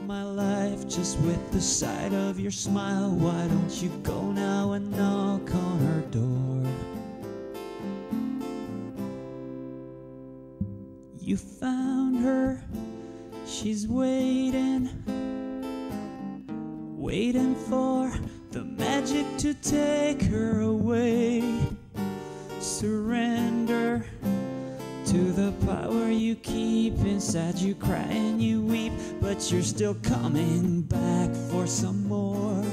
my life just with the sight of your smile. Why don't you go now and knock on her door? You found her, she's waiting, waiting for the magic to take her away. Surrender to the power you keep inside you. Cry and you weep, but you're still coming back for some more.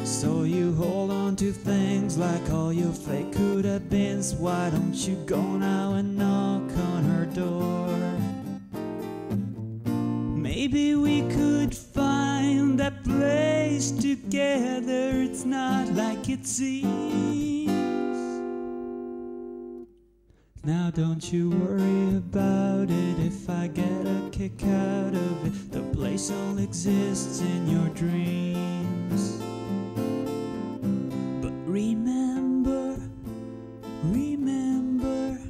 So you hold on to things like all your fake could have beens. Why don't you go now and knock on her door? Maybe we could find that place together. It's not like it seems. Now don't you worry about it if I get a kick out of it. The place only exists in your dreams. But remember, remember.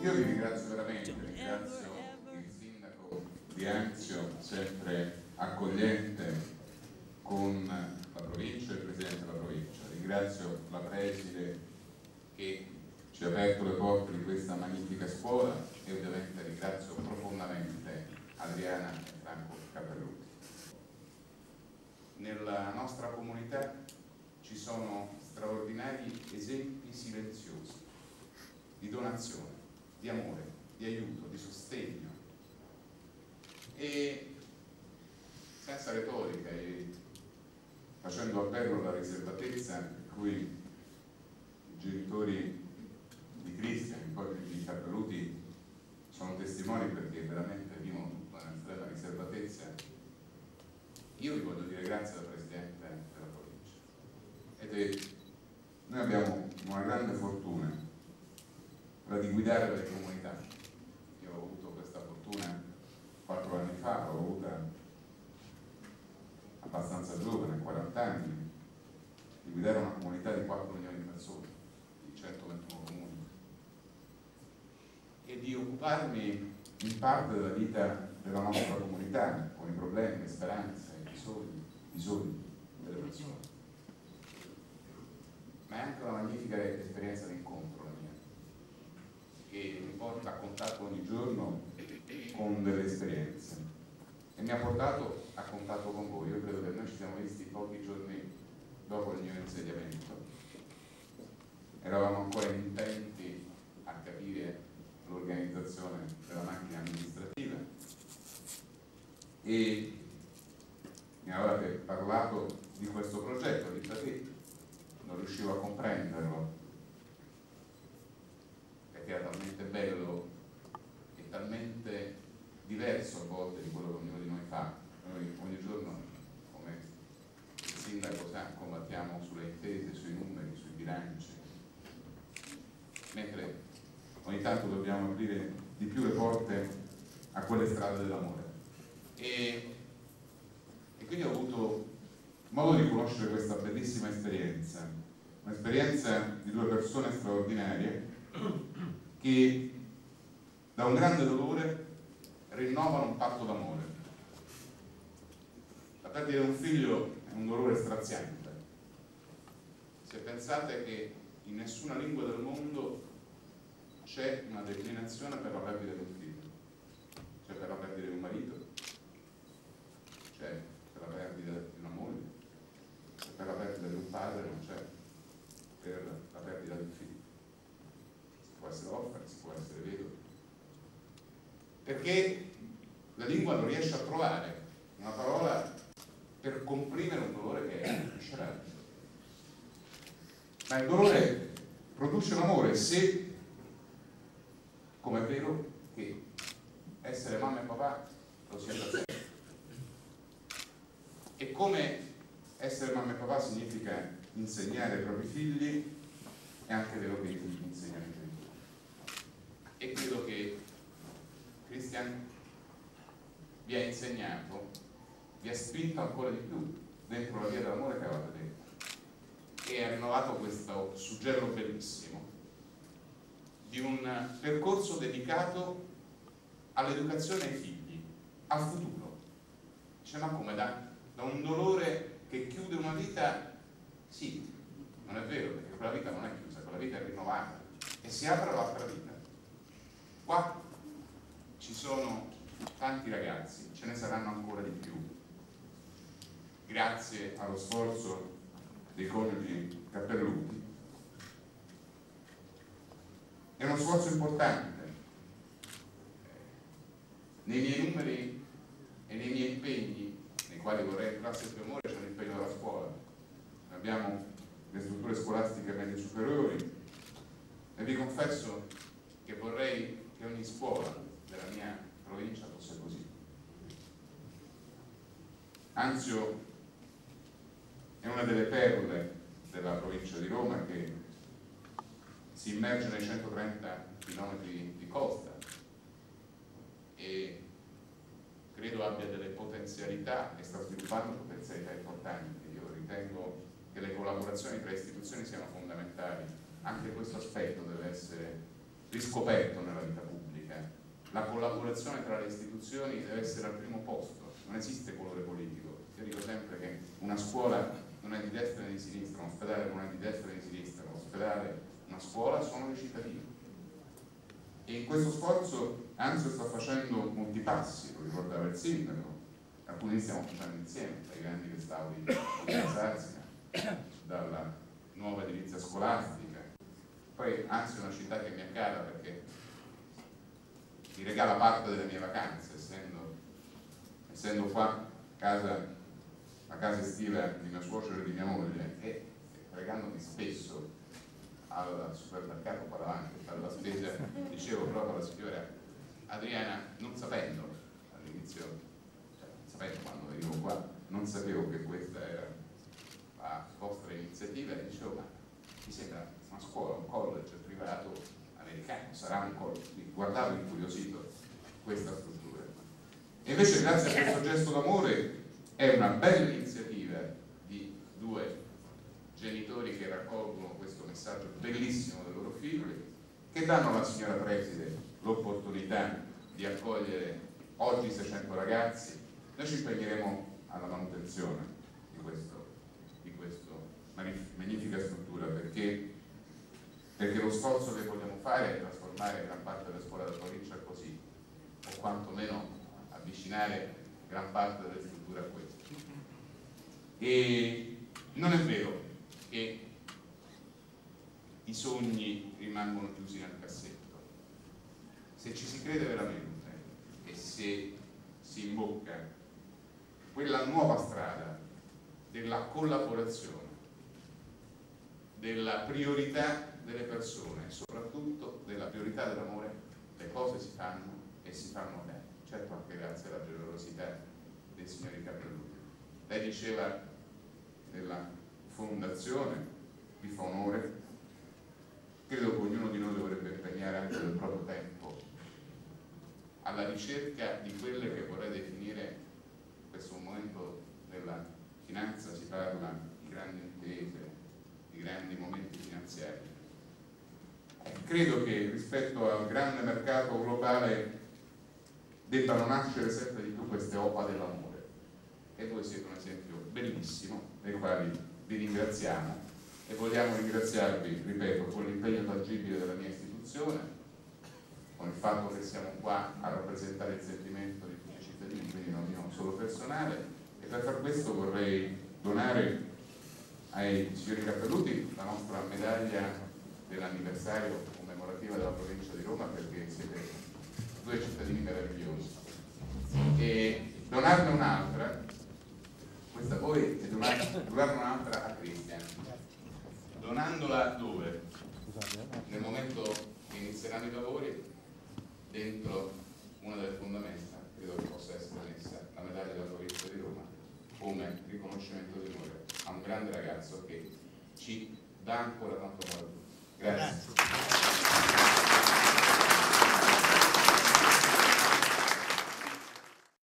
Io vi ringrazio veramente, ringrazio il sindaco di Anzio, sempre accogliente con la provincia e il presidente della provincia. Ringrazio la preside che ci ha aperto le porte di questa magnifica scuola e ovviamente ringrazio profondamente Adriana e Franco Capelluti. Nella nostra comunità ci sono straordinari esempi silenziosi di donazione, di amore, di aiuto, di sostegno e senza retorica e facendo appello alla riservatezza per cui i genitori di Cristian, poi di Capelluti sono testimoni perché veramente vivono tutta una estrema riservatezza. Io vi voglio dire grazie al Presidente della provincia. Noi abbiamo una grande fortuna, quella di guidare le comunità. Io ho avuto questa fortuna 4 anni fa, l'ho avuta abbastanza giovane, 40 anni, di guidare una comunità di 4 milioni di persone, di 121 comuni, e di occuparmi in parte della vita della nostra comunità, con i problemi, le speranze, i bisogni delle persone. Ma è anche una magnifica esperienza di incontro la mia, che mi porta a contatto ogni giorno con delle esperienze e mi ha portato a contatto con voi. Io credo che noi ci siamo visti pochi giorni dopo il mio insediamento, eravamo ancora intenti a capire l'organizzazione della macchina amministrativa e mi avevate parlato di questo progetto, di che non riuscivo a comprenderlo perché era talmente bello e talmente diverso a volte di quello che ognuno di noi fa. Noi ogni giorno, come il sindaco sa, combattiamo sulle intese, sui numeri, sui bilanci, mentre ogni tanto dobbiamo aprire di più le porte a quelle strade dell'amore. E quindi ho avuto modo di conoscere questa bellissima esperienza, un'esperienza di 2 persone straordinarie che da un grande dolore rinnovano un patto d'amore. La perdita di un figlio è un dolore straziante. Se pensate che in nessuna lingua del mondo c'è una declinazione per la perdita di un figlio, c'è per la perdita di un marito, c'è per la perdita di una moglie, c'è per la perdita di un padre, non c'è per la perdita di un figlio. Si può essere orfani, si può essere vedovi, perché la lingua non riesce a trovare una parola per comprimere un dolore che è viscerale. Ma il dolore produce l'amore se, come è vero che essere mamma e papà lo sia da sempre, e come essere mamma e papà significa insegnare ai propri figli, è anche vero che i figli insegnano ai genitori. E credo che Cristian vi ha insegnato, vi ha spinto ancora di più dentro la via dell'amore che avevate detto, e ha rinnovato questo suggello bellissimo di un percorso dedicato all'educazione ai figli, al futuro, Dice, ma come, da un dolore che chiude una vita? Sì, non è vero, perché quella vita non è chiusa, quella vita è rinnovata e si apre l'altra vita. Qua ci sono tanti ragazzi, ce ne saranno ancora di più, grazie allo sforzo dei coniugi Cappelluti. È uno sforzo importante. Nei miei numeri e nei miei impegni, nei quali vorrei entrare più amore, c'è l'impegno della scuola. Abbiamo le strutture scolastiche medie superiori e vi confesso che vorrei che ogni scuola della mia provincia fosse così. Anzio è una delle perle della provincia di Roma che si immerge nei 130 km di costa e credo abbia delle potenzialità e sta sviluppando potenzialità importanti. Io ritengo che le collaborazioni tra istituzioni siano fondamentali. Anche questo aspetto deve essere riscoperto nella vita pubblica. La collaborazione tra le istituzioni deve essere al primo posto, non esiste colore politico. Io dico sempre che una scuola non è di destra né di sinistra, un ospedale non è di destra né di sinistra, un ospedale, una scuola sono i cittadini. E in questo sforzo Anzio sta facendo molti passi, lo ricordava il sindaco, alcuni li stiamo facendo insieme, dai grandi restauri di Sarzina, dalla nuova edilizia scolastica. Poi Anzio è una città che mi è cara perché mi regala parte delle mie vacanze, essendo qua la casa estiva di mio suocero e di mia moglie, e regandomi spesso al supermercato qua davanti a fare la spesa, dicevo proprio alla signora Adriana, non sapendo all'inizio, cioè, non sapendo quando venivo qua, non sapevo che questa era la vostra iniziativa, e dicevo, ma mi sembra una scuola, un college privato americano, sarà un college, guardavo incuriosito questa struttura. E invece grazie a questo gesto d'amore è una bella iniziativa di due genitori che raccolgono questo messaggio bellissimo dei loro figli, che danno alla signora preside l'opportunità di accogliere oggi 600 ragazzi. Noi ci impegneremo alla manutenzione di questa magnifica struttura perché lo sforzo che vogliamo fare è trasformare gran parte delle scuole della provincia così, o quantomeno avvicinare gran parte delle strutture a questo. E non è vero che i sogni rimangono chiusi nel cassetto. Se ci si crede veramente e se si imbocca quella nuova strada della collaborazione, della priorità delle persone e soprattutto della priorità dell'amore, le cose si fanno e si fanno bene, certo anche grazie alla generosità dei signori Cappelluti. Lei diceva della fondazione, vi fa onore, credo che ognuno di noi dovrebbe impegnare anche del proprio tempo alla ricerca di quelle che vorrei definire in questo momento della finanza, si parla di grandi imprese, di grandi momenti finanziari. Credo che rispetto al grande mercato globale debbano nascere sempre di più queste OPA dell'amore, e voi siete un esempio bellissimo dei quali vi ringraziamo e vogliamo ringraziarvi, ripeto, con l'impegno tangibile della mia istituzione, con il fatto che siamo qua a rappresentare il sentimento di tutti i cittadini, quindi non mio solo personale, e per far questo vorrei donare ai signori Cappelluti la nostra medaglia dell'anniversario commemorativa della provincia di Roma, perché siete due cittadini meravigliosi, e donarne un'altra, questa poi, e donarne un'altra a Cristian, donandola dove? Nel momento che inizieranno i lavori, dentro una delle fondamenta, credo che possa essere messa la medaglia della provincia di Roma come riconoscimento di onore a un grande ragazzo che ci dà ancora tanto amore a tutti. Grazie.